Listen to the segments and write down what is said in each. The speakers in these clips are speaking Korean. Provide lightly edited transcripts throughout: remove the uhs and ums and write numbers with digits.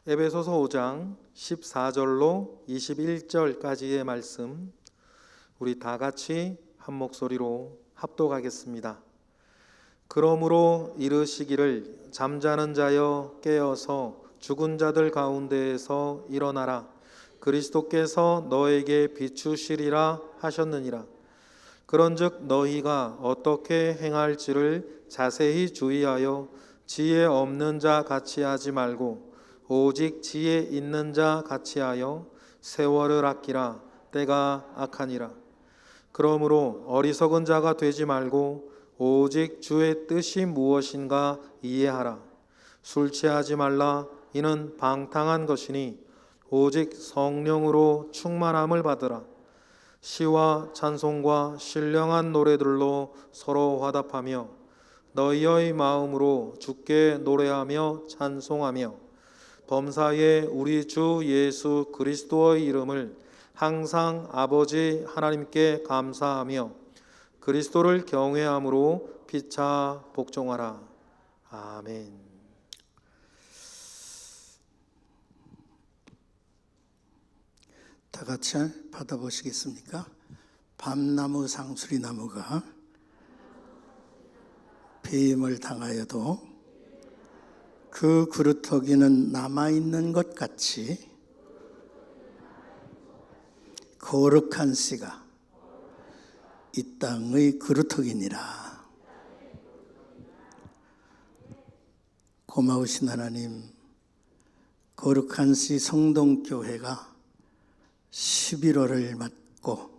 에베소서 5장 14절로 21절까지의 말씀 우리 다 같이 한 목소리로 합독하겠습니다. 그러므로 이르시기를 잠자는 자여 깨어서 죽은 자들 가운데에서 일어나라. 그리스도께서 너에게 비추시리라 하셨느니라. 그런즉 너희가 어떻게 행할지를 자세히 주의하여 지혜 없는 자 같이 하지 말고 오직 지혜 있는 자 같이 하여 세월을 아끼라. 때가 악하니라. 그러므로 어리석은 자가 되지 말고 오직 주의 뜻이 무엇인가 이해하라. 술 취하지 말라. 이는 방탕한 것이니 오직 성령으로 충만함을 받으라. 시와 찬송과 신령한 노래들로 서로 화답하며 너희의 마음으로 주께 노래하며 찬송하며 범사에 우리 주 예수 그리스도의 이름을 항상 아버지 하나님께 감사하며 그리스도를 경외함으로 피차 복종하라. 아멘. 다 같이 받아보시겠습니까? 밤나무 상수리나무가 배임을 당하여도 그 그루터기는 남아있는 것 같이 거룩한 씨가 이 땅의 그루터기니라. 고마우신 하나님, 거룩한 씨 성동교회가 11월을 맞고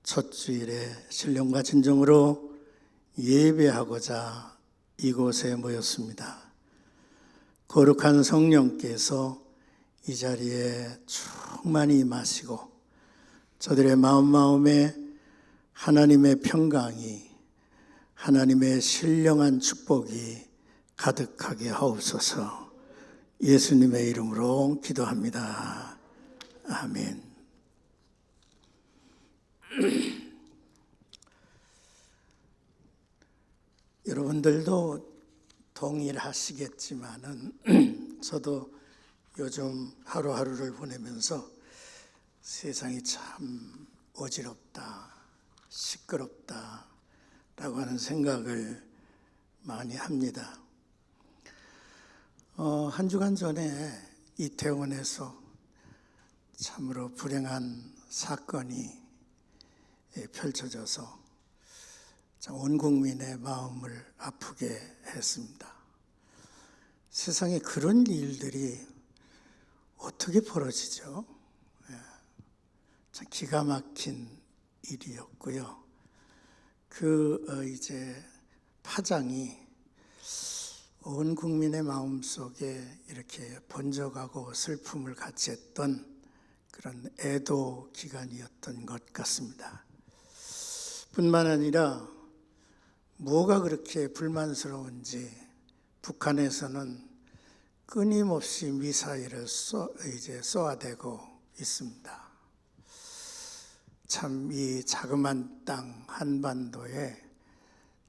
첫 주일에 신령과 진정으로 예배하고자 이곳에 모였습니다. 거룩한 성령께서 이 자리에 충만히 임하시고 저들의 마음에 하나님의 평강이, 하나님의 신령한 축복이 가득하게 하옵소서. 예수님의 이름으로 기도합니다. 아멘. 여러분들도 동일하시겠지만은 저도 요즘 하루하루를 보내면서 세상이 참 어지럽다, 시끄럽다 라고 하는 생각을 많이 합니다. 한 주간 전에 이태원에서 참으로 불행한 사건이 펼쳐져서 온 국민의 마음을 아프게 했습니다. 세상에 그런 일들이 어떻게 벌어지죠? 참 기가 막힌 일이었고요. 이제 파장이 온 국민의 마음 속에 이렇게 번져가고 슬픔을 같이 했던 그런 애도 기간이었던 것 같습니다. 뿐만 아니라 뭐가 그렇게 불만스러운지 북한에서는 끊임없이 미사일을 쏘아대고 있습니다. 참 이 자그만 땅 한반도에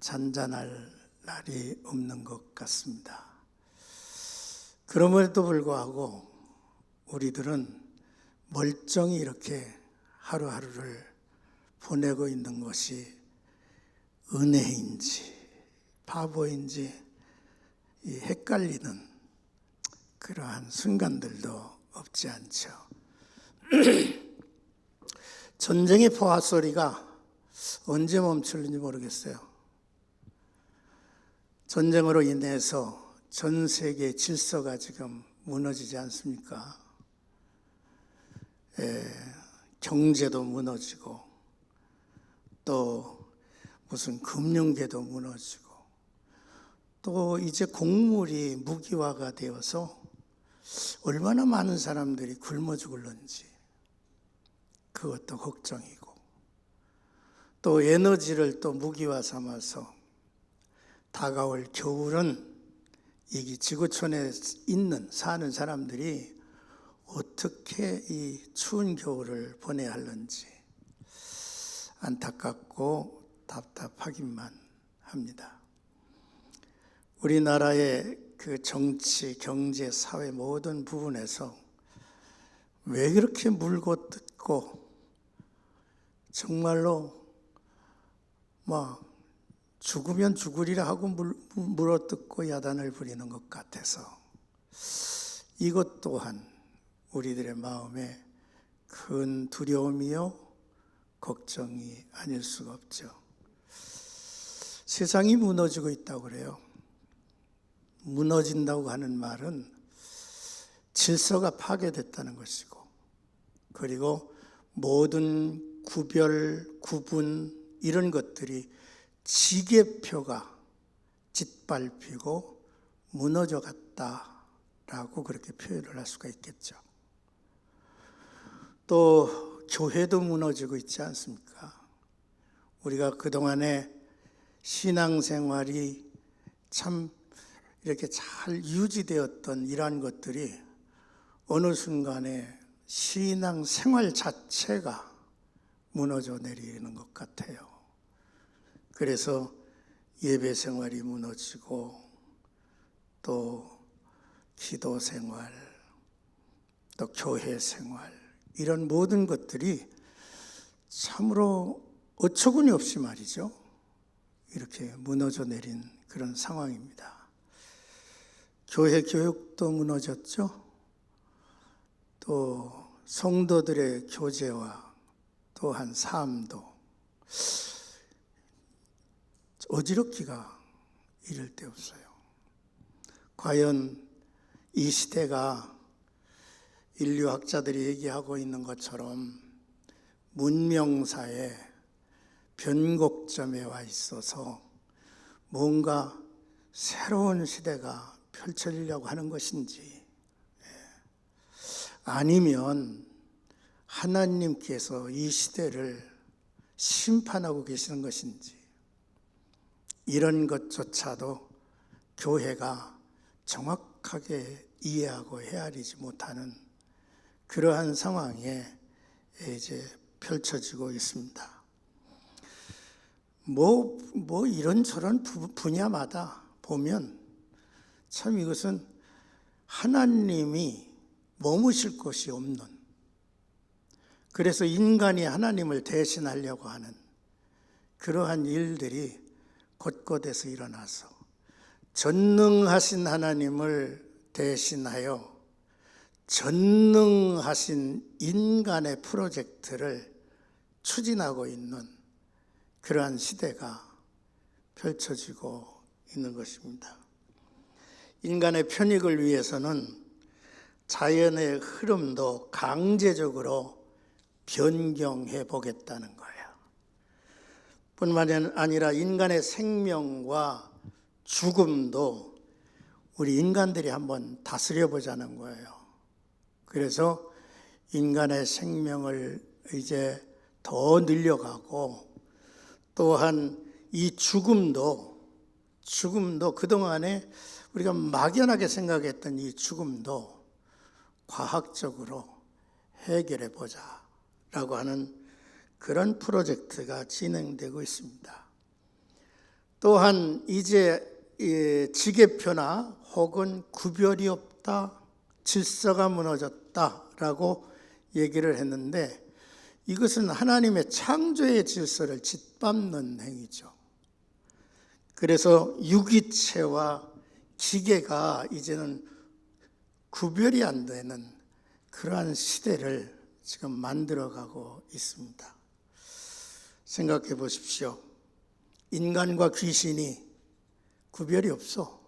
잔잔할 날이 없는 것 같습니다. 그럼에도 불구하고 우리들은 멀쩡히 이렇게 하루하루를 보내고 있는 것이 은혜인지 바보인지 헷갈리는 그러한 순간들도 없지 않죠. 전쟁의 포화 소리가 언제 멈출는지 모르겠어요. 전쟁으로 인해서 전 세계 질서가 지금 무너지지 않습니까? 경제도 무너지고 또 무슨 금융계도 무너지고 또 이제 곡물이 무기화가 되어서 얼마나 많은 사람들이 굶어 죽을런지 그것도 걱정이고 또 에너지를 또 무기화 삼아서 다가올 겨울은 이 지구촌에 사는 사람들이 어떻게 이 추운 겨울을 보내야 하는지 안타깝고 답답하기만 합니다. 우리나라의 그 정치, 경제, 사회 모든 부분에서 왜 그렇게 물고 뜯고 정말로 막 죽으면 죽으리라 하고 물어뜯고 야단을 부리는 것 같아서 이것 또한 우리들의 마음에 큰 두려움이요 걱정이 아닐 수가 없죠. 세상이 무너지고 있다고 그래요. 무너진다고 하는 말은 질서가 파괴됐다는 것이고, 그리고 모든 구별, 구분 이런 것들이 지게표가 짓밟히고 무너져 갔다라고 그렇게 표현을 할 수가 있겠죠. 또 교회도 무너지고 있지 않습니까? 우리가 그동안에 신앙생활이 참 이렇게 잘 유지되었던 이러한 것들이 어느 순간에 신앙생활 자체가 무너져 내리는 것 같아요. 그래서 예배생활이 무너지고 또 기도생활, 또 교회생활 이런 모든 것들이 참으로 어처구니 없이 말이죠. 이렇게 무너져 내린 그런 상황입니다. 교회 교육도 무너졌죠. 또 성도들의 교제와 또한 삶도 어지럽기가 이를 데 없어요. 과연 이 시대가 인류학자들이 얘기하고 있는 것처럼 문명사의 변곡점에 와 있어서 뭔가 새로운 시대가 펼쳐지려고 하는 것인지, 아니면 하나님께서 이 시대를 심판하고 계시는 것인지, 이런 것조차도 교회가 정확하게 이해하고 헤아리지 못하는 그러한 상황에 이제 펼쳐지고 있습니다. 뭐 이런저런 분야마다 보면 참 이것은 하나님이 머무실 곳이 없는, 그래서 인간이 하나님을 대신하려고 하는 그러한 일들이 곳곳에서 일어나서 전능하신 하나님을 대신하여 전능하신 인간의 프로젝트를 추진하고 있는 그러한 시대가 펼쳐지고 있는 것입니다. 인간의 편익을 위해서는 자연의 흐름도 강제적으로 변경해 보겠다는 거예요. 뿐만 아니라 인간의 생명과 죽음도 우리 인간들이 한번 다스려 보자는 거예요. 그래서 인간의 생명을 이제 더 늘려가고, 또한 이 죽음도 그동안에 우리가 막연하게 생각했던 이 죽음도 과학적으로 해결해 보자라고 하는 그런 프로젝트가 진행되고 있습니다. 또한 이제 지계표나 혹은 구별이 없다, 질서가 무너졌다라고 얘기를 했는데, 이것은 하나님의 창조의 질서를 짓밟는 행위죠. 그래서 유기체와 기계가 이제는 구별이 안 되는 그러한 시대를 지금 만들어가고 있습니다. 생각해 보십시오. 인간과 귀신이 구별이 없어.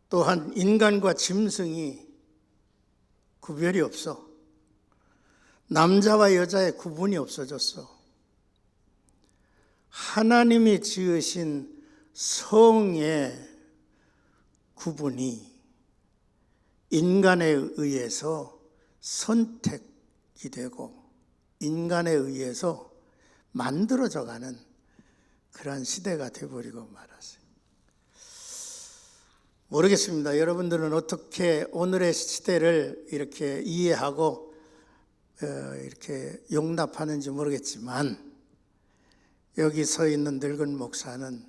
또한 인간과 짐승이 구별이 없어. 남자와 여자의 구분이 없어졌어. 하나님이 지으신 성의 구분이 인간에 의해서 선택이 되고 인간에 의해서 만들어져 가는 그러한 시대가 되어버리고 말았어요. 모르겠습니다. 여러분들은 어떻게 오늘의 시대를 이렇게 이해하고 이렇게 용납하는지 모르겠지만, 여기 서 있는 늙은 목사는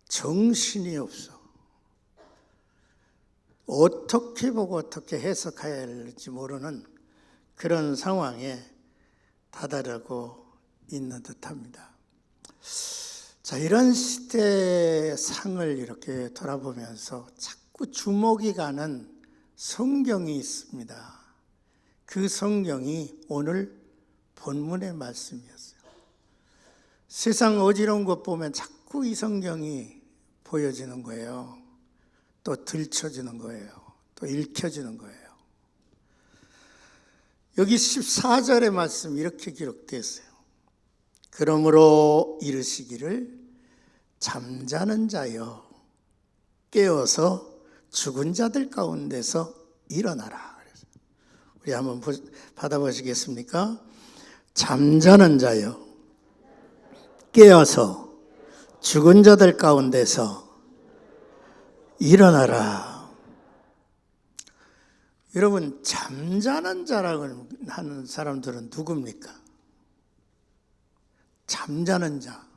정신이 없어. 어떻게 보고 어떻게 해석해야 할지 모르는 그런 상황에 다다르고 있는 듯합니다. 자, 이런 시대의 상을 이렇게 돌아보면서 자꾸 주목이 가는 성경이 있습니다. 그 성경이 오늘 본문의 말씀이었어요. 세상 어지러운 것 보면 자꾸 이 성경이 보여지는 거예요. 또 들춰지는 거예요. 또 읽혀지는 거예요. 여기 14절의 말씀 이렇게 기록되어 있어요. 그러므로 이르시기를 잠자는 자여 깨어서 죽은 자들 가운데서 일어나라. 그래서 우리 한번 받아보시겠습니까? 잠자는 자여 깨어서 죽은 자들 가운데서 일어나라. 여러분, 잠자는 자라고 하는 사람들은 누굽니까? 잠자는 자.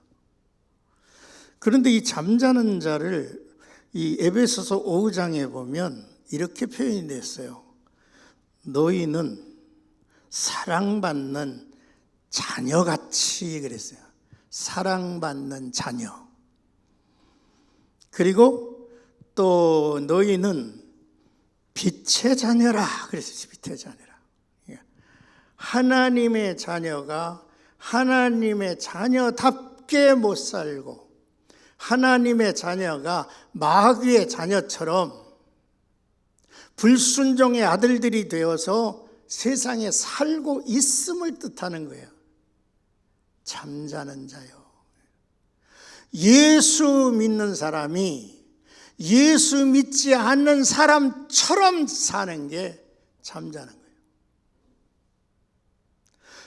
그런데 이 잠자는 자를 이 에베소서 5장에 보면 이렇게 표현이 됐어요. 너희는 사랑받는 자녀같이 그랬어요. 사랑받는 자녀. 그리고 또 너희는 빛의 자녀라 그랬어요. 빛의 자녀라. 하나님의 자녀가 하나님의 자녀답게 못 살고 하나님의 자녀가 마귀의 자녀처럼 불순종의 아들들이 되어서 세상에 살고 있음을 뜻하는 거예요. 잠자는 자요. 예수 믿는 사람이 예수 믿지 않는 사람처럼 사는 게 잠자는 거예요.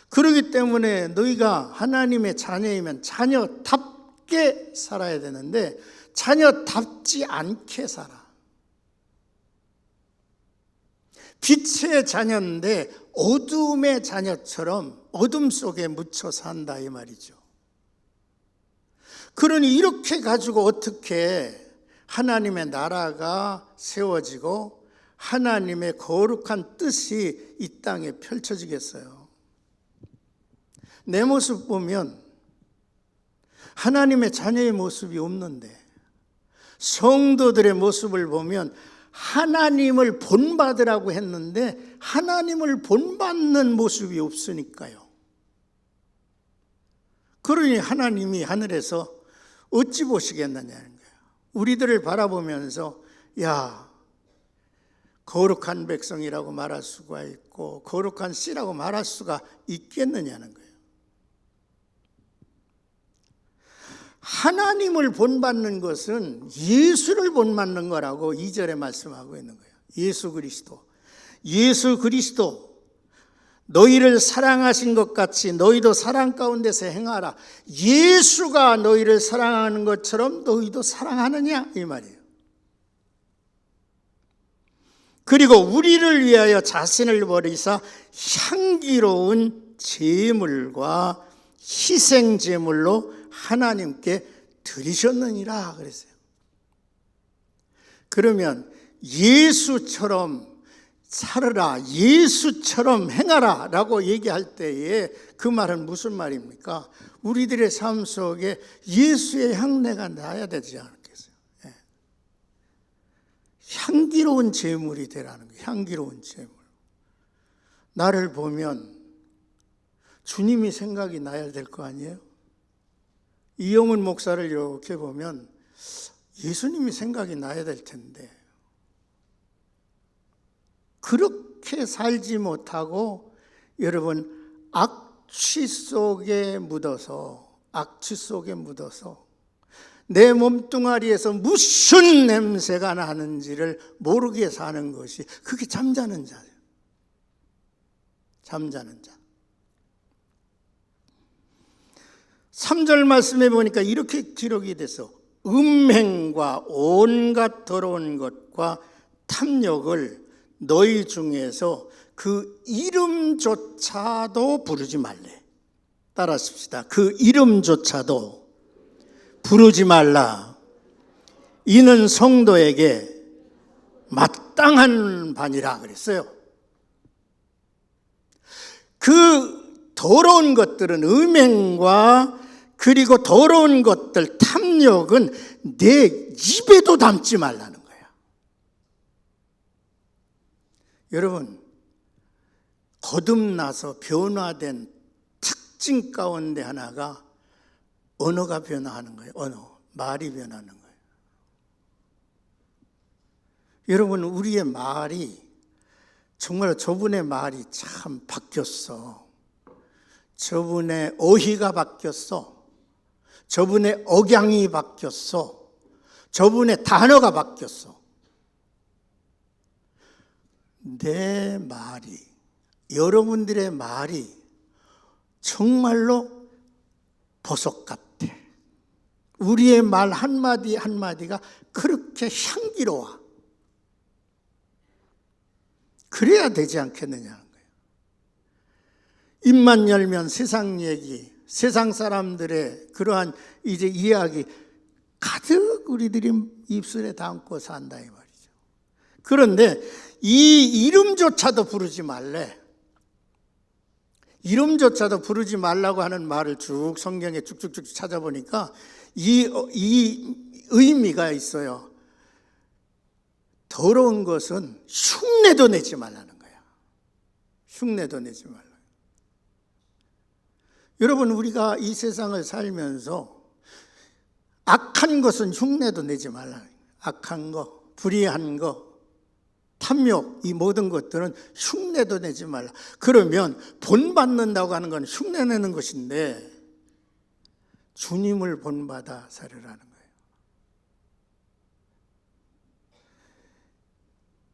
그렇기 때문에 너희가 하나님의 자녀이면 자녀답게 살아야 되는데 자녀답지 않게 살아. 빛의 자녀인데 어둠의 자녀처럼 어둠 속에 묻혀 산다 이 말이죠. 그러니 이렇게 가지고 어떻게 하나님의 나라가 세워지고 하나님의 거룩한 뜻이 이 땅에 펼쳐지겠어요? 내 모습 보면 하나님의 자녀의 모습이 없는데 성도들의 모습을 보면 하나님을 본받으라고 했는데 하나님을 본받는 모습이 없으니까요. 그러니 하나님이 하늘에서 어찌 보시겠느냐는 거예요. 우리들을 바라보면서 야, 거룩한 백성이라고 말할 수가 있고 거룩한 씨라고 말할 수가 있겠느냐는 거예요. 하나님을 본받는 것은 예수를 본받는 거라고 2절에 말씀하고 있는 거예요. 예수 그리스도. 예수 그리스도 너희를 사랑하신 것 같이 너희도 사랑 가운데서 행하라. 예수가 너희를 사랑하는 것처럼 너희도 사랑하느냐 이 말이에요. 그리고 우리를 위하여 자신을 버리사 향기로운 제물과 희생 제물로 하나님께 드리셨느니라 그랬어요. 그러면 예수처럼 살아라, 예수처럼 행하라 라고 얘기할 때에 그 말은 무슨 말입니까? 우리들의 삶 속에 예수의 향내가 나야 되지 않겠어요? 예. 향기로운 제물이 되라는 거예요. 향기로운 제물. 나를 보면 주님이 생각이 나야 될 거 아니에요? 이영훈 목사를 이렇게 보면 예수님이 생각이 나야 될 텐데 그렇게 살지 못하고 여러분 악취 속에 묻어서 내 몸뚱아리에서 무슨 냄새가 나는지를 모르게 사는 것이 그게 잠자는 자예요. 잠자는 자. 3절 말씀해 보니까 이렇게 기록이 돼서 음행과 온갖 더러운 것과 탐욕을 너희 중에서 그 이름조차도 부르지 말래. 따라하십시다. 그 이름조차도 부르지 말라. 이는 성도에게 마땅한 반이라 그랬어요. 그 더러운 것들은 음행과 그리고 더러운 것들, 탐욕은 내 입에도 담지 말라는 거예요. 여러분, 거듭나서 변화된 특징 가운데 하나가 언어가 변화하는 거예요. 말이 변하는 거예요. 여러분, 우리의 말이 정말 저분의 말이 참 바뀌었어. 저분의 어휘가 바뀌었어. 저분의 억양이 바뀌었어. 저분의 단어가 바뀌었어. 내 말이, 여러분들의 말이 정말로 보석 같아. 우리의 말 한마디 한마디가 그렇게 향기로워. 그래야 되지 않겠느냐는 거예요. 입만 열면 세상 얘기, 세상 사람들의 그러한 이제 이야기 가득 우리들이 입술에 담고 산다 이 말이죠. 그런데 이 이름조차도 부르지 말래. 이름조차도 부르지 말라고 하는 말을 쭉 성경에 쭉쭉쭉 찾아보니까 이 의미가 있어요. 더러운 것은 흉내도 내지 말라는 거야. 흉내도 내지 말라. 여러분, 우리가 이 세상을 살면서 악한 것은 흉내도 내지 말라는 거야. 악한 거, 불의한 거, 탐욕, 이 모든 것들은 흉내도 내지 말라. 그러면 본받는다고 하는 건 흉내내는 것인데 주님을 본받아 살으라는 거예요.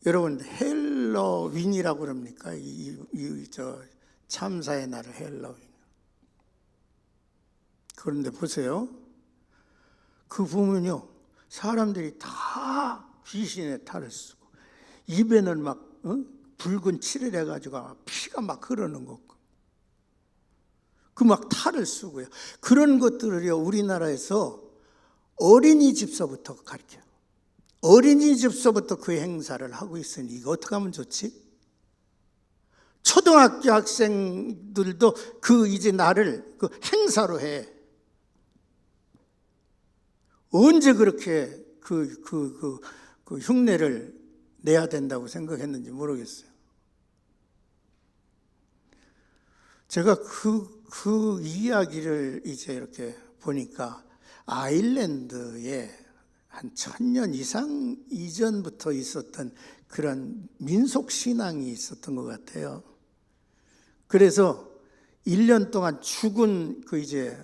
여러분, 헬로윈이라고 그럽니까? 저 참사의 날을 헬로윈. 그런데 보세요. 그 보면요, 사람들이 다 귀신의 탈을 쓰고 입에는 막 붉은 칠을 해가지고 피가 막 흐르는 거. 그 막 탈을 쓰고요. 그런 것들을요, 우리나라에서 어린이집서부터 가르쳐요. 어린이집서부터 그 행사를 하고 있으니 이거 어떻게 하면 좋지? 초등학교 학생들도 그 이제 나를 그 행사로 해. 언제 그렇게 그 흉내를 내야 된다고 생각했는지 모르겠어요. 제가 그 이야기를 이제 이렇게 보니까 아일랜드에 한 1000년 이상 이전부터 있었던 그런 민속 신앙이 있었던 것 같아요. 그래서 1년 동안 죽은 그 이제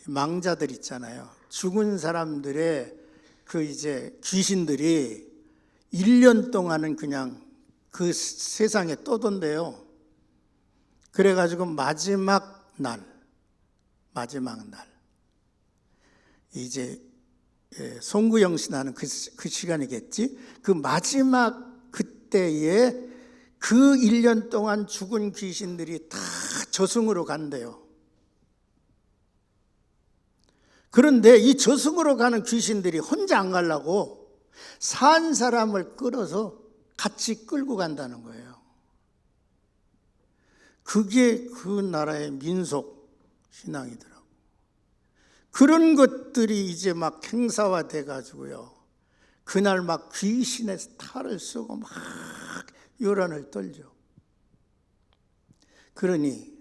망자들 있잖아요. 죽은 사람들의 그 이제 귀신들이 1년 동안은 그냥 그 세상에 떠돈대요. 그래가지고 마지막 날 이제 송구영신하는 그 시간이겠지. 그 마지막 그때에 그 1년 동안 죽은 귀신들이 다 저승으로 간대요. 그런데 이 저승으로 가는 귀신들이 혼자 안 가려고 산 사람을 끌어서 같이 끌고 간다는 거예요. 그게 그 나라의 민속 신앙이더라고요. 그런 것들이 이제 막 행사화돼 가지고요. 그날 막 귀신의 탈을 쓰고 막 요란을 떨죠. 그러니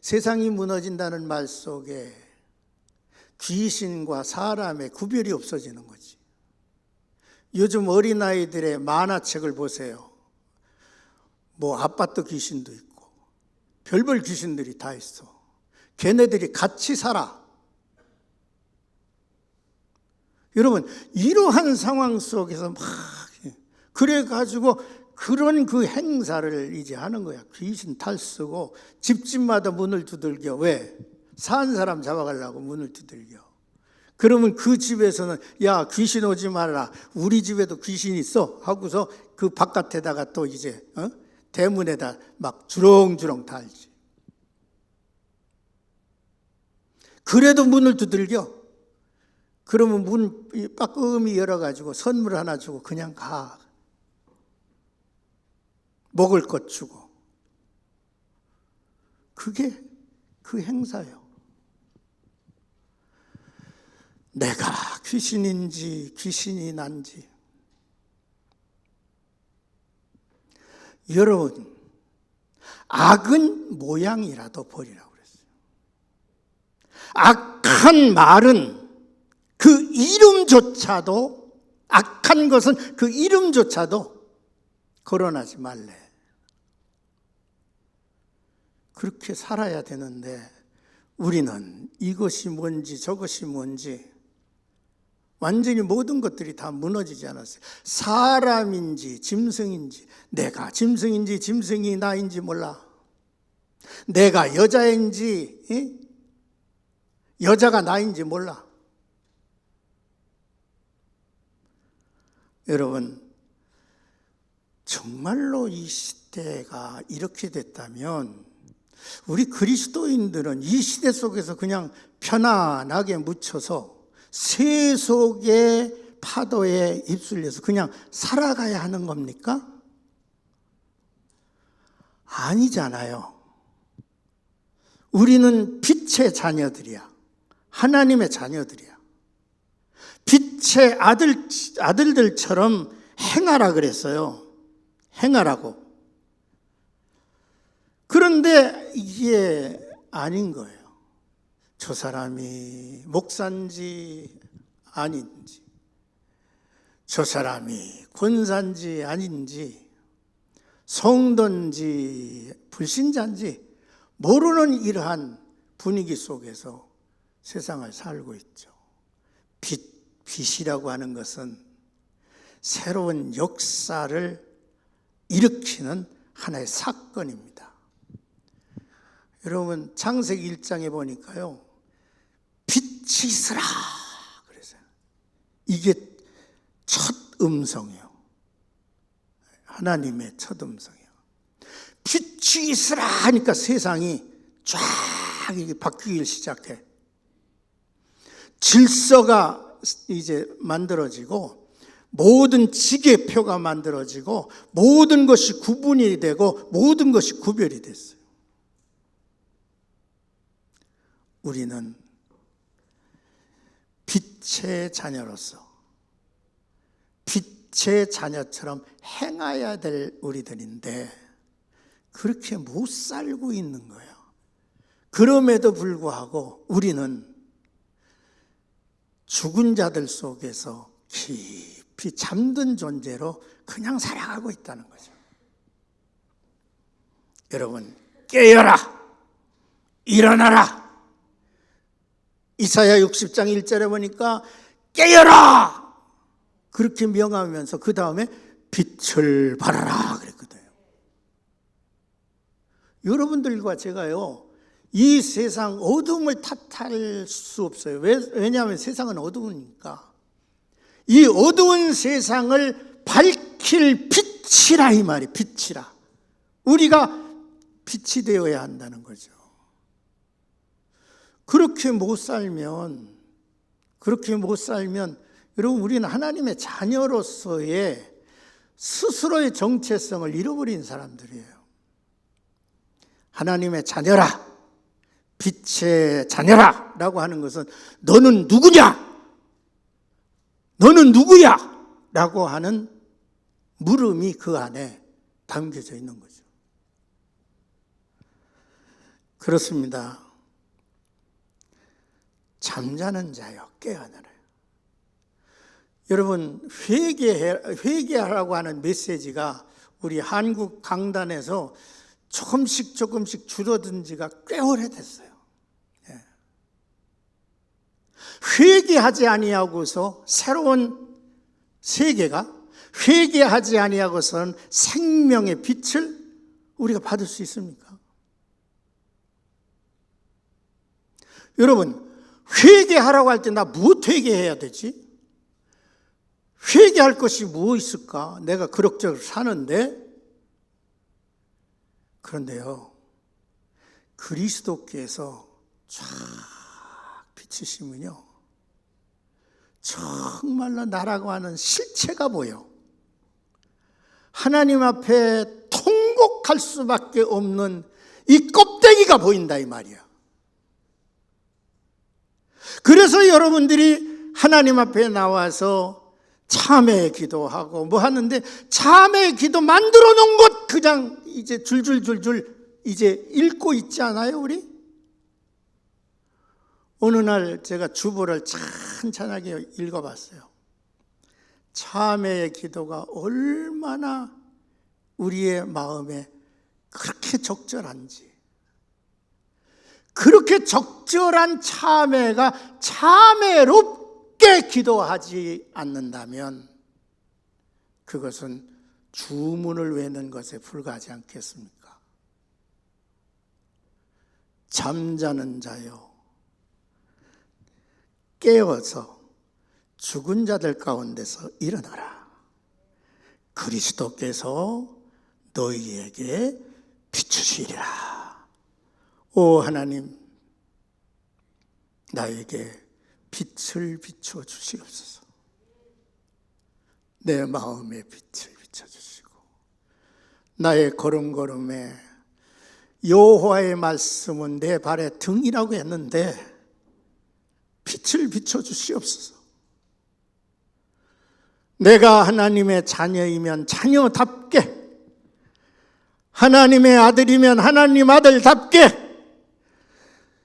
세상이 무너진다는 말 속에 귀신과 사람의 구별이 없어지는 거지. 요즘 어린아이들의 만화책을 보세요. 뭐 아파트 귀신도 있고 별별 귀신들이 다 있어. 걔네들이 같이 살아. 여러분, 이러한 상황 속에서 막 그래가지고 그런 그 행사를 이제 하는 거야. 귀신 탈 쓰고 집집마다 문을 두들겨. 왜? 산 사람 잡아가려고 문을 두들겨. 그러면 그 집에서는 야, 귀신 오지 말라. 우리 집에도 귀신 있어. 하고서 그 바깥에다가 또 이제 대문에다 막 주렁주렁 달지. 그래도 문을 두들겨. 그러면 문 빠끔히 열어가지고 선물 하나 주고 그냥 가. 먹을 것 주고. 그게 그 행사예요. 내가 귀신인지 귀신이 난지. 여러분, 악은 모양이라도 버리라고 그랬어요. 악한 말은 그 이름조차도, 악한 것은 그 이름조차도 거론하지 말래. 그렇게 살아야 되는데 우리는 이것이 뭔지 저것이 뭔지 완전히 모든 것들이 다 무너지지 않았어요. 사람인지 짐승인지, 내가 짐승인지 짐승이 나인지 몰라. 내가 여자인지 여자가 나인지 몰라. 여러분, 정말로 이 시대가 이렇게 됐다면 우리 그리스도인들은 이 시대 속에서 그냥 편안하게 묻혀서 세속의 파도에 휩쓸려서 그냥 살아가야 하는 겁니까? 아니잖아요. 우리는 빛의 자녀들이야. 하나님의 자녀들이야. 빛의 아들들처럼 행하라 그랬어요. 행하라고. 그런데 이게 아닌 거예요. 저 사람이 목사인지 아닌지, 저 사람이 권사인지 아닌지, 성도인지 불신자인지 모르는 이러한 분위기 속에서 세상을 살고 있죠. 빛이라고 하는 것은 새로운 역사를 일으키는 하나의 사건입니다. 여러분, 창세기 1장에 보니까요, 빛이 있으라 그랬어요. 이게 첫 음성이에요. 하나님의 첫 음성이에요. 빛이 있으라 하니까 세상이 쫙 바뀌기 시작해. 질서가 이제 만들어지고 모든 지계표가 만들어지고 모든 것이 구분이 되고 모든 것이 구별이 됐어요. 우리는 빛의 자녀로서 빛의 자녀처럼 행해야 될 우리들인데 그렇게 못 살고 있는 거예요. 그럼에도 불구하고 우리는 죽은 자들 속에서 깊이 잠든 존재로 그냥 살아가고 있다는 거죠. 여러분, 깨어라! 일어나라! 이사야 60장 1절에 보니까 깨어라! 그렇게 명하면서 그 다음에 빛을 발하라 그랬거든요. 여러분들과 제가요, 이 세상 어둠을 탓할 수 없어요. 왜냐하면 세상은 어두우니까. 이 어두운 세상을 밝힐 빛이라, 이 말이 빛이라. 우리가 빛이 되어야 한다는 거죠. 그렇게 못 살면 여러분, 우리는 하나님의 자녀로서의 스스로의 정체성을 잃어버린 사람들이에요. 하나님의 자녀라, 빛의 자녀라 라고 하는 것은 너는 누구냐? 너는 누구야? 라고 하는 물음이 그 안에 담겨져 있는 거죠. 그렇습니다. 잠자는 자여 깨어나라. 여러분, 회개하라고 하는 메시지가 우리 한국 강단에서 조금씩 줄어든 지가 꽤 오래됐어요. 회개하지 아니하고서 새로운 세계가, 회개하지 아니하고서는 생명의 빛을 우리가 받을 수 있습니까? 여러분, 회개하라고 할 때 나 무엇 회개해야 되지? 회개할 것이 무엇 있을까? 내가 그럭저럭 사는데. 그런데요, 그리스도께서 쫙 비추시면요, 정말로 나라고 하는 실체가 보여. 하나님 앞에 통곡 선택할 수밖에 없는 이 껍데기가 보인다 이 말이야. 그래서 여러분들이 하나님 앞에 나와서 참회 기도하고 뭐 하는데, 참회 기도 만들어 놓은 것 그냥 이제 줄줄줄줄 이제 읽고 있지 않아요 우리? 어느 날 제가 주보를 찬찬하게 읽어봤어요. 참회의 기도가 얼마나 우리의 마음에 그렇게 적절한지, 그렇게 적절한 참회가 참회롭게 기도하지 않는다면 그것은 주문을 외는 것에 불과하지 않겠습니까? 잠자는 자여 깨어서 죽은 자들 가운데서 일어나라. 그리스도께서 너희에게 비추시리라. 오 하나님, 나에게 빛을 비춰 주시옵소서. 내 마음에 빛을 비춰 주시고 나의 걸음걸음에 여호와의 말씀은 내 발의 등이라고 했는데 빛을 비춰 주시옵소서. 내가 하나님의 자녀이면 자녀답게, 하나님의 아들이면 하나님 아들답게,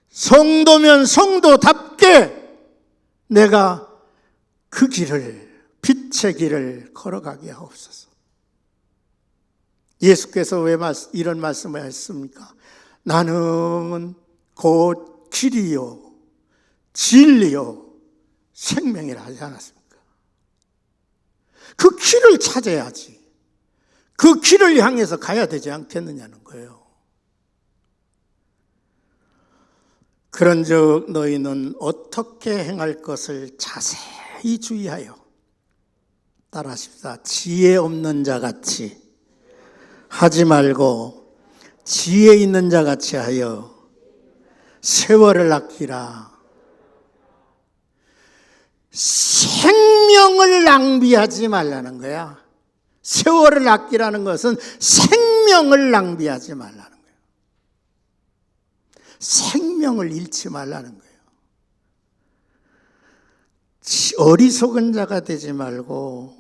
성도면 성도답게 내가 그 길을, 빛의 길을 걸어가게 하옵소서. 예수께서 왜 이런 말씀을 하셨습니까? 나는 곧 길이요 진리요 생명이라 하지 않았습니까? 그 길을 찾아야지, 그 길을 향해서 가야 되지 않겠느냐는 거예요. 그런즉 너희는 어떻게 행할 것을 자세히 주의하여, 따라하십시다. 지혜 없는 자같이 하지 말고 지혜 있는 자같이 하여 세월을 아끼라. 생명을 낭비하지 말라는 거야. 세월을 아끼라는 것은 생명을 낭비하지 말라는 거예요. 생명을 잃지 말라는 거예요. 어리석은 자가 되지 말고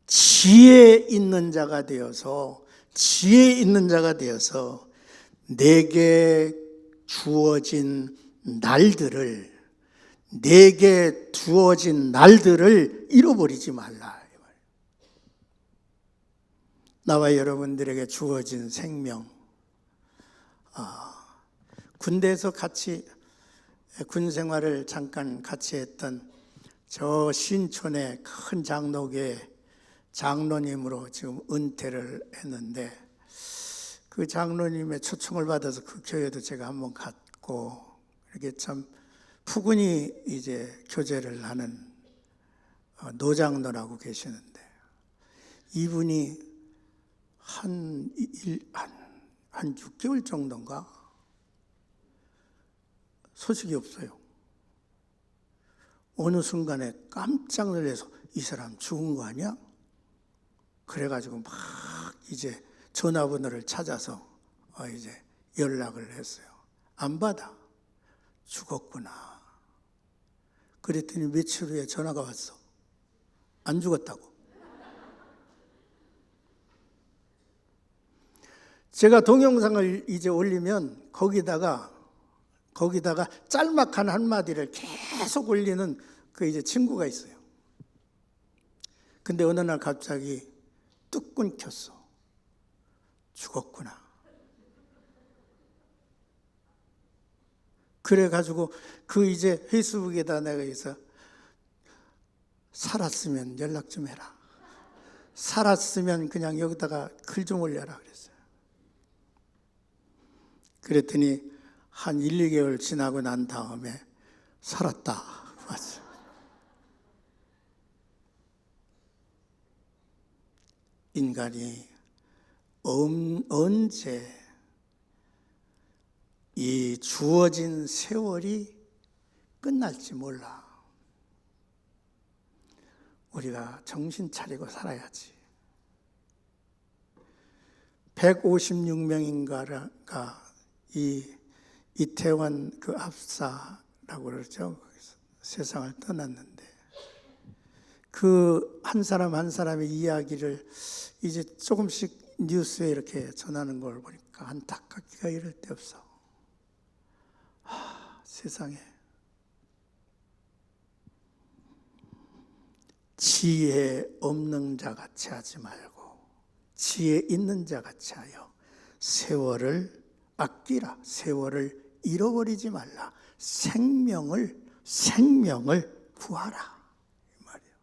지혜 있는 자가 되어서, 지혜 있는 자가 되어서 내게 주어진 날들을, 내게 주어진 날들을 잃어버리지 말라. 나와 여러분들에게 주어진 생명, 군대에서 같이 군 생활을 잠깐 같이 했던 저 신촌의 큰 장로교회 장로님으로 지금 은퇴를 했는데, 그 장로님의 초청을 받아서 그 교회도 제가 한번 갔고, 이렇게 참 푸근히 이제 교제를 하는 노장로라고 계시는데, 이분이 한 6개월 정도인가 소식이 없어요. 어느 순간에 깜짝 놀라서 이 사람 죽은 거 아니야? 그래가지고 막 이제 전화번호를 찾아서 이제 연락을 했어요. 안 받아. 죽었구나. 그랬더니 며칠 후에 전화가 왔어. 안 죽었다고. 제가 동영상을 이제 올리면 거기다가 짤막한 한마디를 계속 올리는 그 이제 친구가 있어요. 근데 어느 날 갑자기 뚝 끊겼어. 죽었구나. 그래가지고 그 이제 페이스북에다 내가 해서 살았으면 연락 좀 해라. 살았으면 그냥 여기다가 글 좀 올려라 그랬어요. 그랬더니 한 1, 2개월 지나고 난 다음에 살았다 왔어요. 인간이 언제 이 주어진 세월이 끝날지 몰라. 우리가 정신 차리고 살아야지. 156명인가가 이 이태원 그 압사라고 그러죠. 세상을 떠났는데 그 한 사람 한 사람의 이야기를 이제 조금씩 뉴스에 이렇게 전하는 걸 보니까 안타깝기가 이를 데 없어. 세상에 지혜 없는 자 같이 하지 말고 지혜 있는 자 같이 하여 세월을 아끼라. 세월을 잃어버리지 말라. 생명을 구하라. 이 말이에요.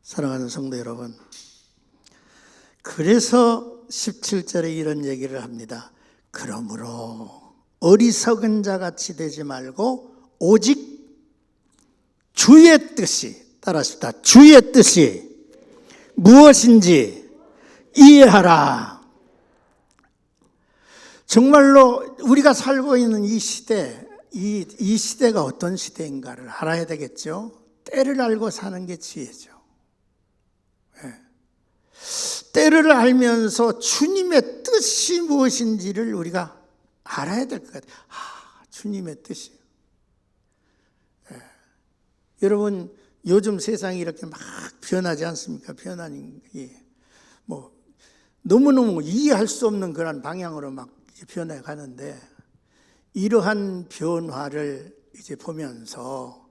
사랑하는 성도 여러분, 그래서 17절에 이런 얘기를 합니다. 그러므로 어리석은 자 같이 되지 말고 오직 주의 뜻이, 따라합시다. 주의 뜻이 무엇인지 이해하라. 정말로 우리가 살고 있는 이 시대, 이 시대가 어떤 시대인가를 알아야 되겠죠. 때를 알고 사는 게 지혜죠. 네. 때를 알면서 주님의 뜻이 무엇인지를 우리가 알아야 될 것 같아요. 주님의 뜻이. 네. 여러분, 요즘 세상이 이렇게 막 변하지 않습니까? 변하는 게 뭐 너무너무 이해할 수 없는 그런 방향으로 막 변해 가는데, 이러한 변화를 이제 보면서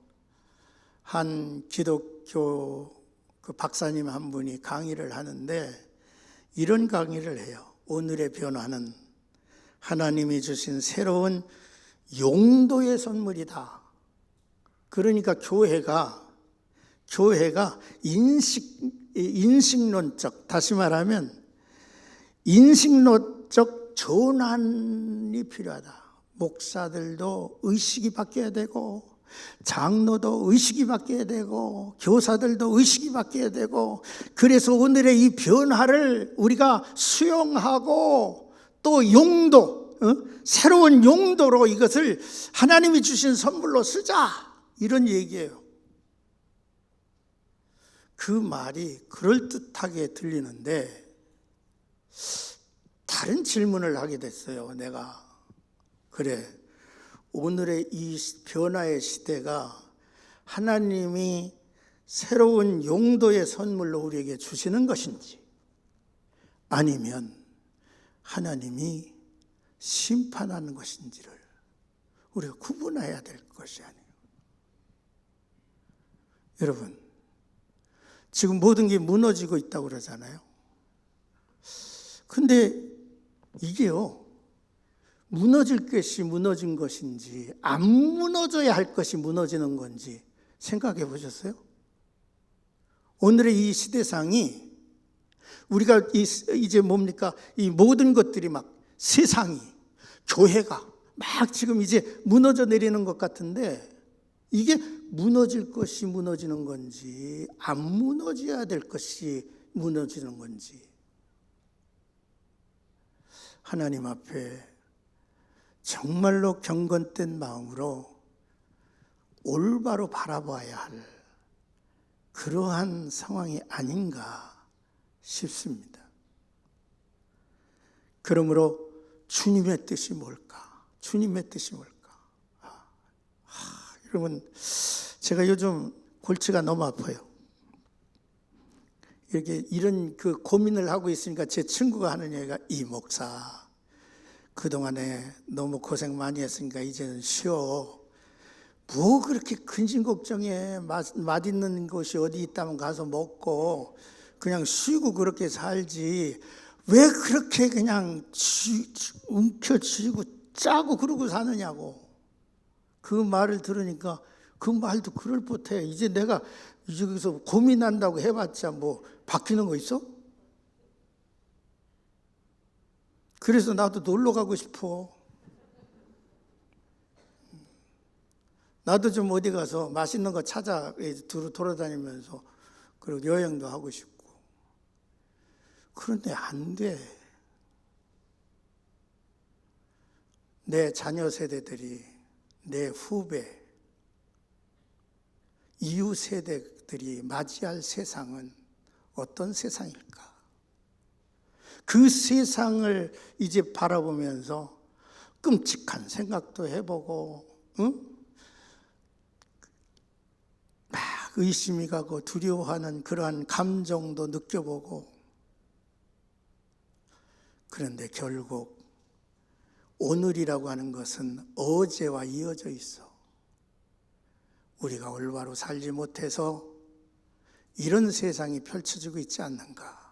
한 기독교 그 박사님 한 분이 강의를 하는데 이런 강의를 해요. 오늘의 변화는 하나님이 주신 새로운 용도의 선물이다. 그러니까 교회가 인식론적, 다시 말하면 인식론적 전환이 필요하다. 목사들도 의식이 바뀌어야 되고, 장로도 의식이 바뀌어야 되고, 교사들도 의식이 바뀌어야 되고, 그래서 오늘의 이 변화를 우리가 수용하고 또 용도, 새로운 용도로 이것을 하나님이 주신 선물로 쓰자, 이런 얘기예요. 그 말이 그럴듯하게 들리는데 다른 질문을 하게 됐어요. 내가 그래, 오늘의 이 변화의 시대가 하나님이 새로운 용도의 선물로 우리에게 주시는 것인지, 아니면 하나님이 심판하는 것인지를 우리가 구분해야 될 것이 아니에요. 여러분, 지금 모든 게 무너지고 있다고 그러잖아요. 근데 이게요, 무너질 것이 무너진 것인지 안 무너져야 할 것이 무너지는 건지 생각해 보셨어요? 오늘의 이 시대상이 우리가 이제 뭡니까? 이 모든 것들이 막 세상이, 교회가 막 지금 이제 무너져 내리는 것 같은데, 이게 무너질 것이 무너지는 건지 안 무너져야 될 것이 무너지는 건지 하나님 앞에 정말로 경건된 마음으로 올바로 바라봐야 할 그러한 상황이 아닌가 싶습니다. 그러므로 주님의 뜻이 뭘까? 주님의 뜻이 뭘까? 여러분, 제가 요즘 골치가 너무 아파요. 이런 그 고민을 하고 있으니까 제 친구가 하는 얘기가, 이 목사, 그동안에 너무 고생 많이 했으니까 이제는 쉬어. 뭐 그렇게 근심 걱정해. 맛있는 곳이 어디 있다면 가서 먹고 그냥 쉬고 그렇게 살지. 왜 그렇게 그냥 움켜쥐고 짜고 그러고 사느냐고. 그 말을 들으니까 그 말도 그럴 듯해. 이제 내가 여기서 고민한다고 해봤자 뭐 바뀌는 거 있어? 그래서 나도 놀러 가고 싶어. 나도 좀 어디 가서 맛있는 거 찾아 돌아다니면서 그리고 여행도 하고 싶고. 그런데 안 돼. 내 자녀 세대들이, 내 후배, 이후 세대들이 맞이할 세상은 어떤 세상일까? 그 세상을 이제 바라보면서 끔찍한 생각도 해보고, 막 의심이 가고 두려워하는 그러한 감정도 느껴보고, 그런데 결국 오늘이라고 하는 것은 어제와 이어져 있어. 우리가 올바로 살지 못해서 이런 세상이 펼쳐지고 있지 않는가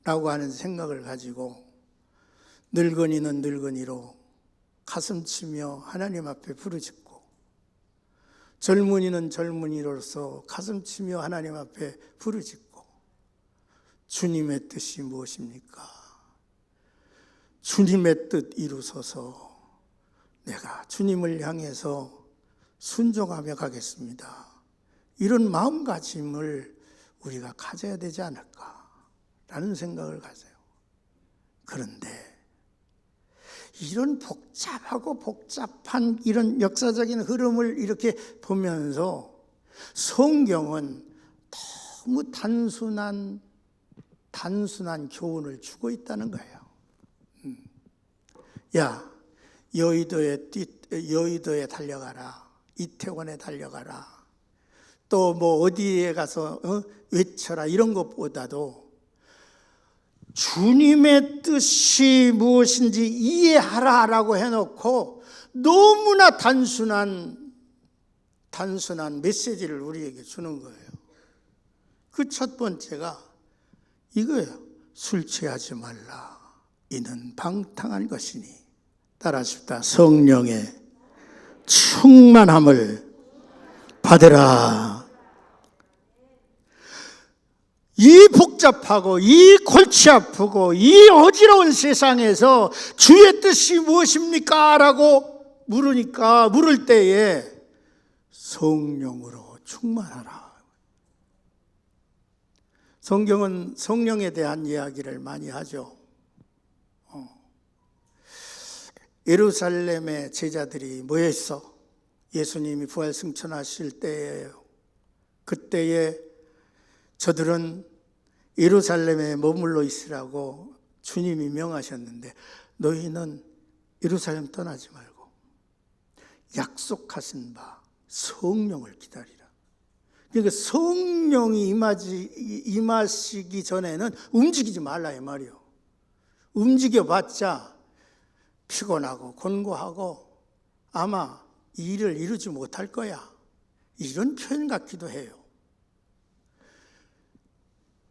라고 하는 생각을 가지고 늙은이는 늙은이로 가슴치며 하나님 앞에 부르짖고, 젊은이는 젊은이로서 가슴치며 하나님 앞에 부르짖고, 주님의 뜻이 무엇입니까? 주님의 뜻 이루소서. 내가 주님을 향해서 순종하며 가겠습니다. 이런 마음가짐을 우리가 가져야 되지 않을까라는 생각을 가져요. 그런데 이런 복잡하고 복잡한 이런 역사적인 흐름을 이렇게 보면서 성경은 너무 단순한 교훈을 주고 있다는 거예요. 야, 여의도에 달려가라. 이태원에 달려가라. 또 뭐 어디에 가서 외쳐라. 이런 것보다도 주님의 뜻이 무엇인지 이해하라라고 해놓고 너무나 단순한 메시지를 우리에게 주는 거예요. 그 첫 번째가 이거예요. 술 취하지 말라. 이는 방탕한 것이니. 따라하십시다. 성령의 충만함을 받으라. 이 복잡하고 이 골치 아프고 이 어지러운 세상에서 주의 뜻이 무엇입니까? 라고 물을 때에 성령으로 충만하라. 성경은 성령에 대한 이야기를 많이 하죠. 예루살렘의 제자들이 모여있어. 예수님이 부활 승천하실 때예요. 그때에 저들은 예루살렘에 머물러 있으라고 주님이 명하셨는데, 너희는 예루살렘 떠나지 말고 약속하신 바 성령을 기다리라. 그러니까 성령이 임하시기 전에는 움직이지 말라 이 말이요. 움직여봤자 피곤하고 곤고하고 아마 일을 이루지 못할 거야. 이런 표현 같기도 해요.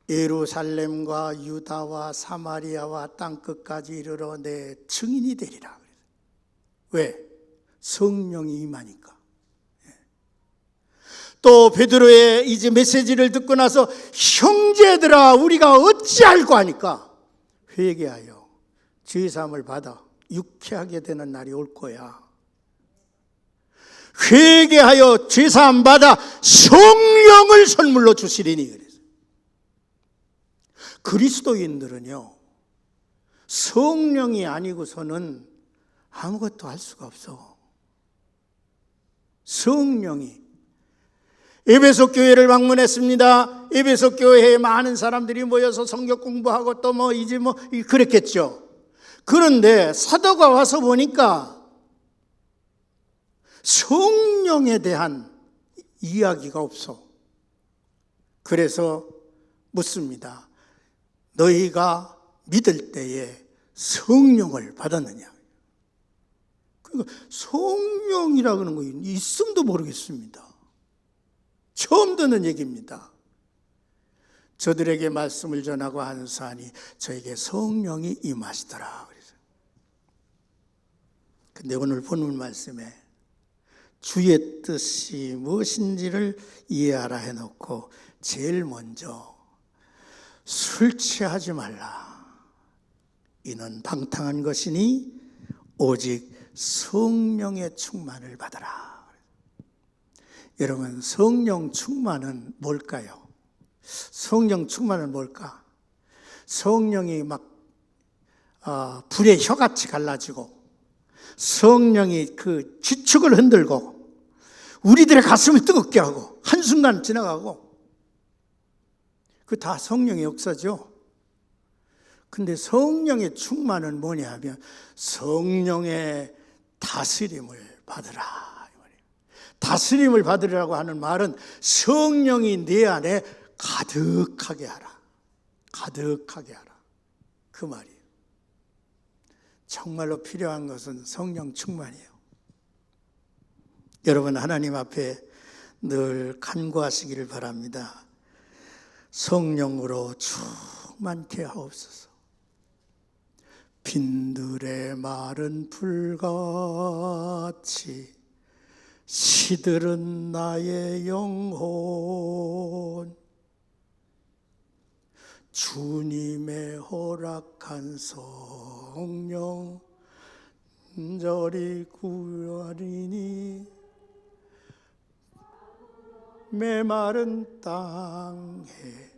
예루살렘과 유다와 사마리아와 땅끝까지 이르러 내 증인이 되리라. 왜? 성령이 임하니까. 또 베드로의 이제 메시지를 듣고 나서 형제들아 우리가 어찌할꼬 하니까 회개하여 죄사함을 받아 유쾌하게 되는 날이 올 거야. 회개하여 죄사함 받아 성령을 선물로 주시리니. 그래서 그리스도인들은요, 성령이 아니고서는 아무것도 할 수가 없어. 성령이. 에베소 교회를 방문했습니다. 에베소 교회에 많은 사람들이 모여서 성경 공부하고 또 그랬겠죠. 그런데 사도가 와서 보니까 성령에 대한 이야기가 없어. 그래서 묻습니다. 너희가 믿을 때에 성령을 받았느냐? 그러니까 성령이라고 하는 거 있음도 모르겠습니다. 처음 듣는 얘기입니다. 저들에게 말씀을 전하고 한사하니 저에게 성령이 임하시더라. 근데 오늘 본문 말씀에 주의 뜻이 무엇인지를 이해하라 해놓고 제일 먼저 술 취하지 말라. 이는 방탕한 것이니 오직 성령의 충만을 받아라. 여러분, 성령 충만은 뭘까요? 성령 충만은 뭘까? 성령이 막 불의 혀같이 갈라지고 성령이 그 지축을 흔들고 우리들의 가슴을 뜨겁게 하고 한순간 지나가고, 그 다 성령의 역사죠. 근데 성령의 충만은 뭐냐 하면 성령의 다스림을 받으라. 다스림을 받으라고 하는 말은 성령이 내 안에 가득하게 하라. 가득하게 하라. 그 말이에요. 정말로 필요한 것은 성령 충만이에요. 여러분, 하나님 앞에 늘 간구하시기를 바랍니다. 성령으로 충만케 하옵소서. 빈들의 마른 풀같이 시들은 나의 영혼, 주님의 허락한 성령 저리 구하리니 메마른 땅에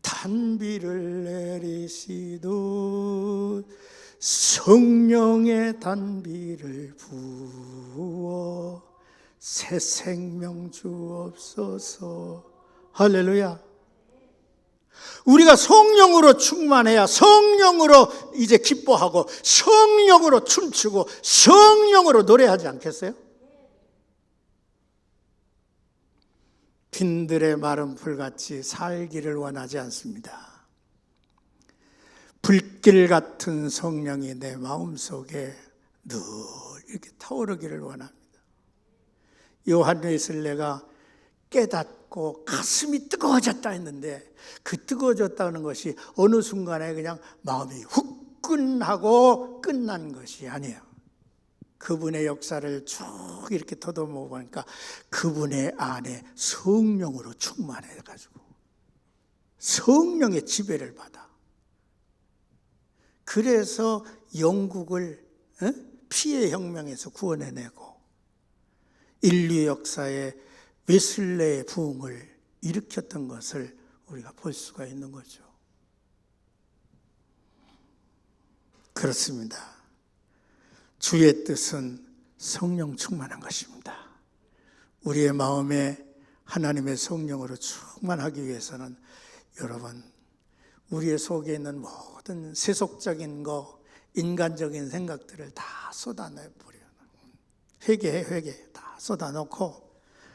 단비를 내리시듯 성령의 단비를 부어 새 생명 주옵소서. 할렐루야. 우리가 성령으로 충만해야 성령으로 이제 기뻐하고 성령으로 춤추고 성령으로 노래하지 않겠어요? 빈들의 마른 풀같이 살기를 원하지 않습니다. 불길 같은 성령이 내 마음속에 늘 이렇게 타오르기를 원합니다. 요한 웨슬레가 깨닫고 가슴이 뜨거워졌다 했는데 그 뜨거워졌다는 것이 어느 순간에 그냥 마음이 후끈하고 끝난 것이 아니에요. 그분의 역사를 쭉 이렇게 더듬어 보니까 그분의 안에 성령으로 충만해가지고 성령의 지배를 받아. 그래서 영국을 피해 혁명에서 구원해내고 인류 역사에 웨슬레의 부흥을 일으켰던 것을 우리가 볼 수가 있는 거죠. 그렇습니다. 주의 뜻은 성령 충만한 것입니다. 우리의 마음에 하나님의 성령으로 충만하기 위해서는 여러분, 우리의 속에 있는 모든 세속적인 거, 인간적인 생각들을 다 쏟아내버려요. 회개 다 쏟아놓고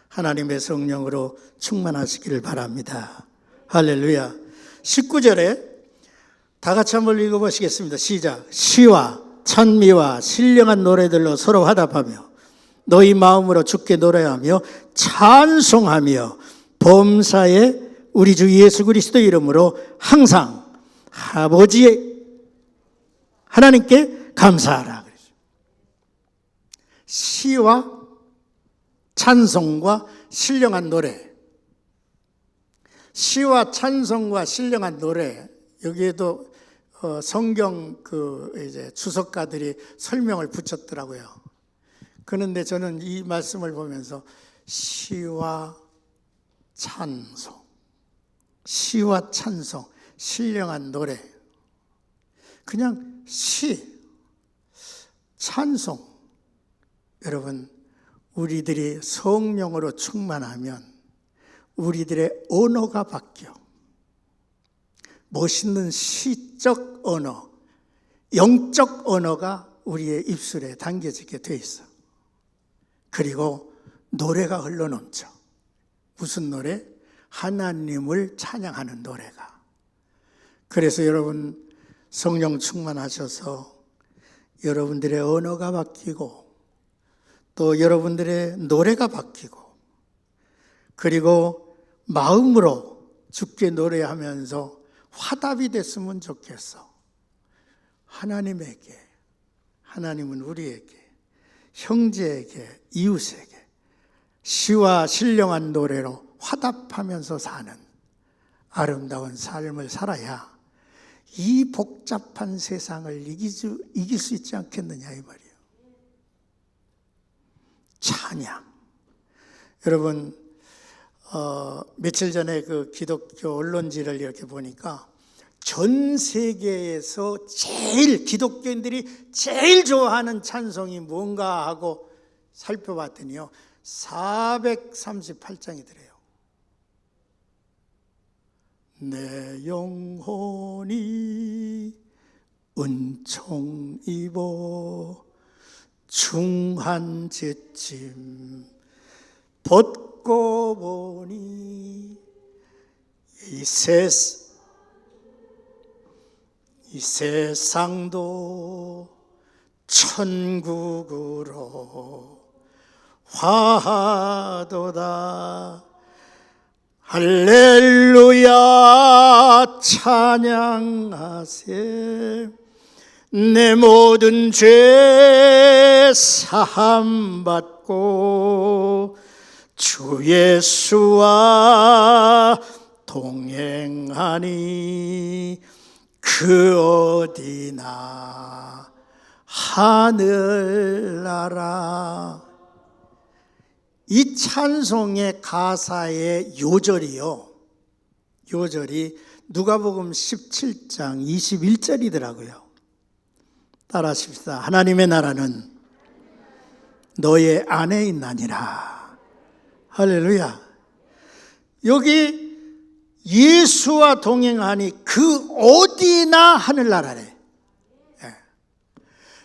하나님의 성령으로 충만하시기를 바랍니다. 할렐루야. 19절에 다 같이 한번 읽어보시겠습니다. 시작. 시와 찬미와 신령한 노래들로 서로 화답하며 너희 마음으로 주께 노래하며 찬송하며 범사에 우리 주 예수 그리스도 이름으로 항상 아버지 하나님께 감사하라. 시와 찬송과 신령한 노래, 시와 찬송과 신령한 노래, 여기에도 성경 이제 주석가들이 설명을 붙였더라고요. 그런데 저는 이 말씀을 보면서 시와 찬송, 신령한 노래, 그냥 시, 찬송. 여러분, 우리들이 성령으로 충만하면 우리들의 언어가 바뀌어. 멋있는 시적 언어, 영적 언어가 우리의 입술에 담겨지게 돼 있어. 그리고 노래가 흘러넘쳐. 무슨 노래? 하나님을 찬양하는 노래가. 그래서 여러분, 성령 충만하셔서 여러분들의 언어가 바뀌고 또 여러분들의 노래가 바뀌고 그리고 마음으로 주께 노래하면서 화답이 됐으면 좋겠어. 하나님에게, 하나님은 우리에게, 형제에게, 이웃에게 시와 신령한 노래로 화답하면서 사는 아름다운 삶을 살아야 이 복잡한 세상을 이길 수 있지 않겠느냐 이 말이에요. 찬양. 여러분, 며칠 전에 그 기독교 언론지를 이렇게 보니까 전 세계에서 기독교인들이 제일 좋아하는 찬송이 뭔가 하고 살펴봤더니요, 438장이더래요. 내 영혼이 은총 입어 중한 즈쯤 벗고 보니 이 세상도 천국으로 화하도다. 할렐루야 찬양하세. 내 모든 죄 사함 받고 주 예수와 동행하니 그 어디나 하늘나라. 이 찬송의 가사의 요절이 누가복음 17장 21절이더라고요. 따라하십시다. 하나님의 나라는 너의 안에 있나니라. 할렐루야. 여기 예수와 동행하니 그 어디나 하늘나라래.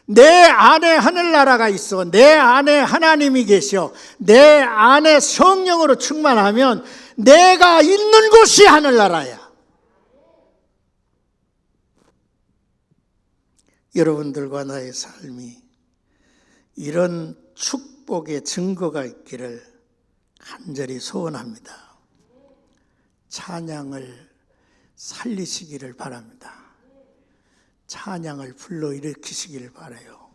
내 안에 하늘나라가 있어. 내 안에 하나님이 계셔. 내 안에 성령으로 충만하면 내가 있는 곳이 하늘나라야. 여러분들과 나의 삶이 이런 축복의 증거가 있기를 간절히 소원합니다. 찬양을 살리시기를 바랍니다. 찬양을 불러일으키시기를 바라요.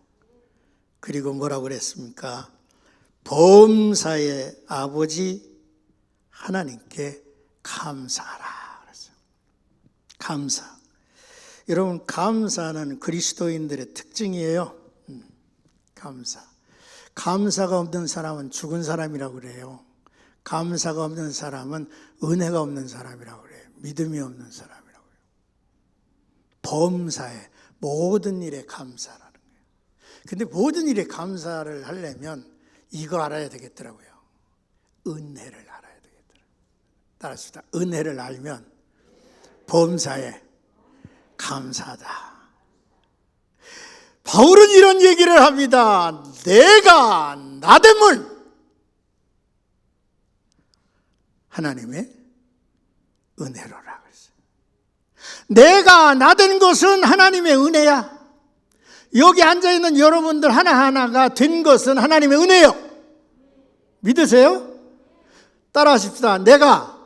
그리고 뭐라고 그랬습니까? 범사의 아버지 하나님께 감사하라 그랬어요. 감사. 여러분, 감사는 그리스도인들의 특징이에요. 감사. 감사가 없는 사람은 죽은 사람이라고 그래요. 감사가 없는 사람은 은혜가 없는 사람이라고 그래요. 믿음이 없는 사람이라고 그래요. 범사에 모든 일에 감사라는 거예요. 근데 모든 일에 감사를 하려면 이거 알아야 되겠더라고요. 은혜를 알아야 되겠더라고요. 따라합시다. 은혜를 알면 범사에 감사하다. 바울은 이런 얘기를 합니다. 내가 나됨은 하나님의 은혜로라 그랬어요. 내가 나된 것은 하나님의 은혜야. 여기 앉아있는 여러분들 하나하나가 된 것은 하나님의 은혜요. 믿으세요? 따라하십시다. 내가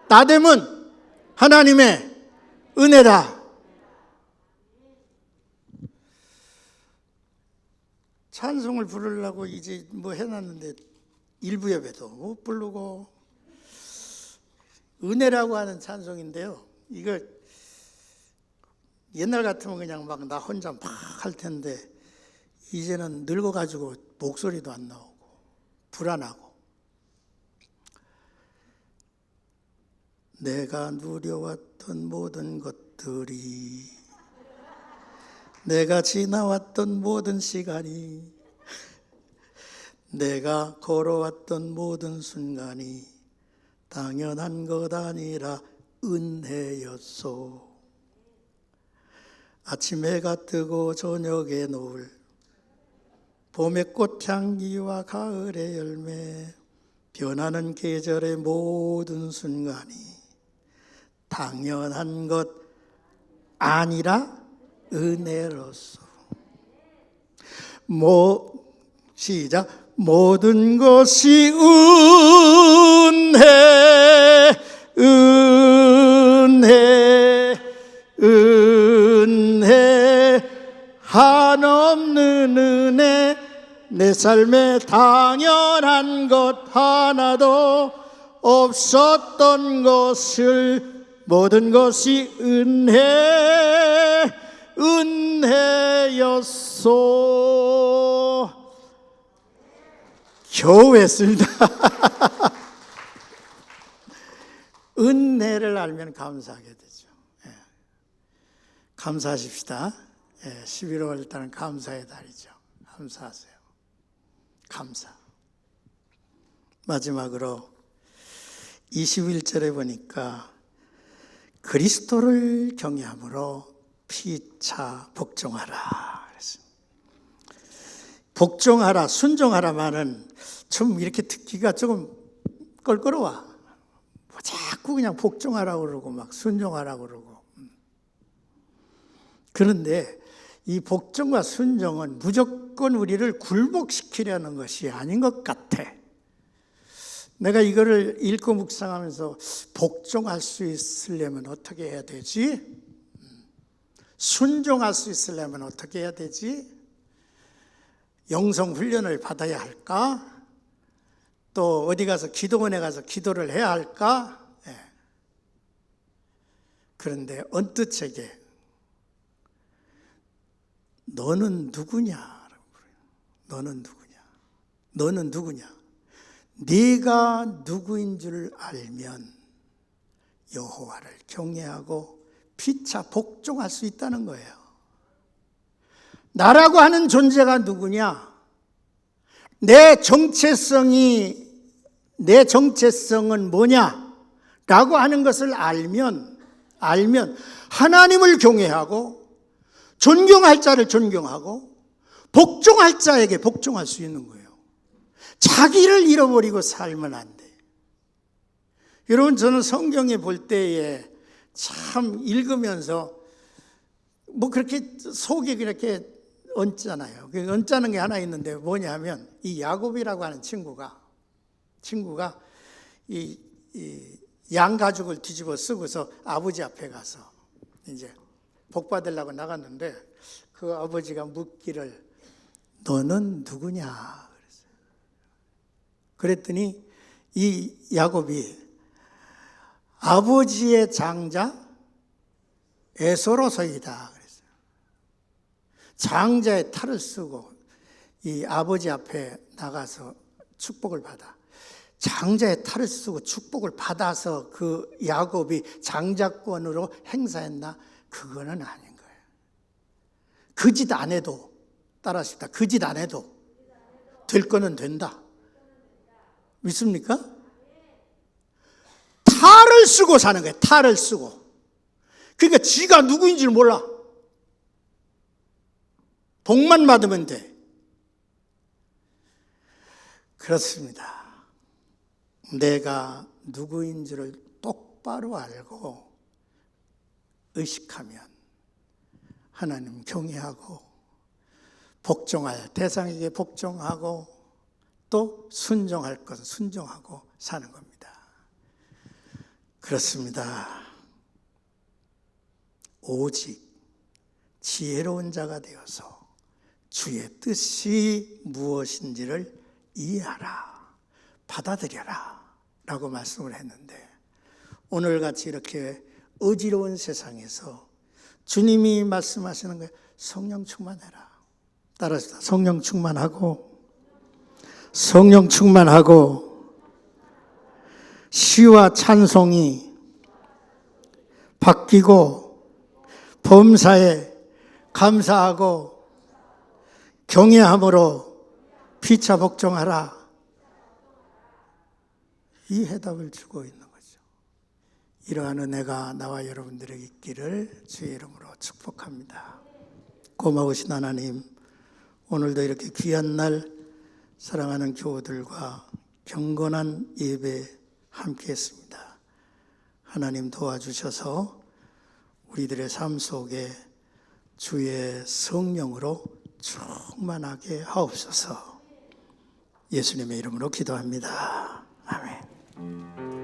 나됨은 하나님의 은혜다. 찬송을 부르려고 이제 뭐 해놨는데 일부 예배도 못 부르고, 은혜라고 하는 찬송인데요. 이거 옛날 같으면 그냥 막 나 혼자 막 할 텐데 이제는 늙어가지고 목소리도 안 나오고 불안하고. 내가 누려왔던 모든 것들이, 내가 지나왔던 모든 시간이, 내가 걸어왔던 모든 순간이 당연한 것 아니라 은혜였소. 아침 해가 뜨고 저녁에 노을, 봄의 꽃향기와 가을의 열매, 변하는 계절의 모든 순간이 당연한 것 아니라 은혜로소. 시작. 모든 것이 은혜, 은혜, 은혜, 한없는 은혜. 내 삶에 당연한 것 하나도 없었던 것을 모든 것이 은혜, 은혜였소. 겨우 했습니다. 은혜를 알면 감사하게 되죠. 예. 감사하십시다. 예. 11월 일단은 감사의 달이죠. 감사하세요. 감사. 마지막으로 21절에 보니까 그리스도를 경외함으로 피차 복종하라. 복종하라, 순종하라 말은 좀 이렇게 듣기가 조금 껄끄러워. 자꾸 그냥 복종하라고 그러고 막 순종하라고 그러고. 그런데 이 복종과 순종은 무조건 우리를 굴복시키려는 것이 아닌 것 같아. 내가 이거를 읽고 묵상하면서 복종할 수 있으려면 어떻게 해야 되지? 순종할 수 있으려면 어떻게 해야 되지? 영성 훈련을 받아야 할까? 또 어디 가서 기도원에 가서 기도를 해야 할까? 예. 그런데 언뜻하게 너는 누구냐? 너는 누구냐? 너는 누구냐? 네가 누구인 줄 알면 여호와를 경외하고 피차 복종할 수 있다는 거예요. 나라고 하는 존재가 누구냐? 내 정체성은 뭐냐? 라고 하는 것을 알면 하나님을 경외하고 존경할 자를 존경하고 복종할 자에게 복종할 수 있는 거예요. 자기를 잃어버리고 살면 안 돼. 여러분, 저는 성경에 볼 때에 참 읽으면서 뭐 그렇게 속이 그렇게 얹잖아요. 얹자는 게 하나 있는데 뭐냐 하면 이 야곱이라고 하는 친구가 이 양 가죽을 뒤집어 쓰고서 아버지 앞에 가서 이제 복 받으려고 나갔는데 그 아버지가 묻기를 너는 누구냐 그랬어요. 그랬더니 이 야곱이 아버지의 장자 에서로서이다 그랬어요. 장자의 탈을 쓰고 이 아버지 앞에 나가서 축복을 받아. 장자의 탈을 쓰고 축복을 받아서 그 야곱이 장자권으로 행사했나? 그거는 아닌 거예요. 그 짓 안 해도, 따라하십시다. 그 짓 안 해도 될 거는 된다. 믿습니까? 탈을 쓰고 사는 거예요. 탈을 쓰고. 그러니까 지가 누구인 줄 몰라. 복만 받으면 돼. 그렇습니다. 내가 누구인 줄을 똑바로 알고 의식하면 하나님 경외하고 복종할 대상에게 복종하고 또 순종할 것은 순종하고 사는 겁니다. 그렇습니다. 오직 지혜로운 자가 되어서 주의 뜻이 무엇인지를 이해하라, 받아들여라 라고 말씀을 했는데 오늘같이 이렇게 어지러운 세상에서 주님이 말씀하시는 거예요. 성령 충만해라. 따라서 성령 충만하고 시와 찬송이 바뀌고 범사에 감사하고 경외함으로 피차 복종하라. 이 해답을 주고 있는 거죠. 이러한 은혜가 나와 여러분들에게 있기를 주의 이름으로 축복합니다. 고마우신 하나님, 오늘도 이렇게 귀한 날 사랑하는 교우들과 경건한 예배 함께 했습니다. 하나님 도와주셔서 우리들의 삶 속에 주의 성령으로 충만하게 하옵소서. 예수님의 이름으로 기도합니다. 아멘.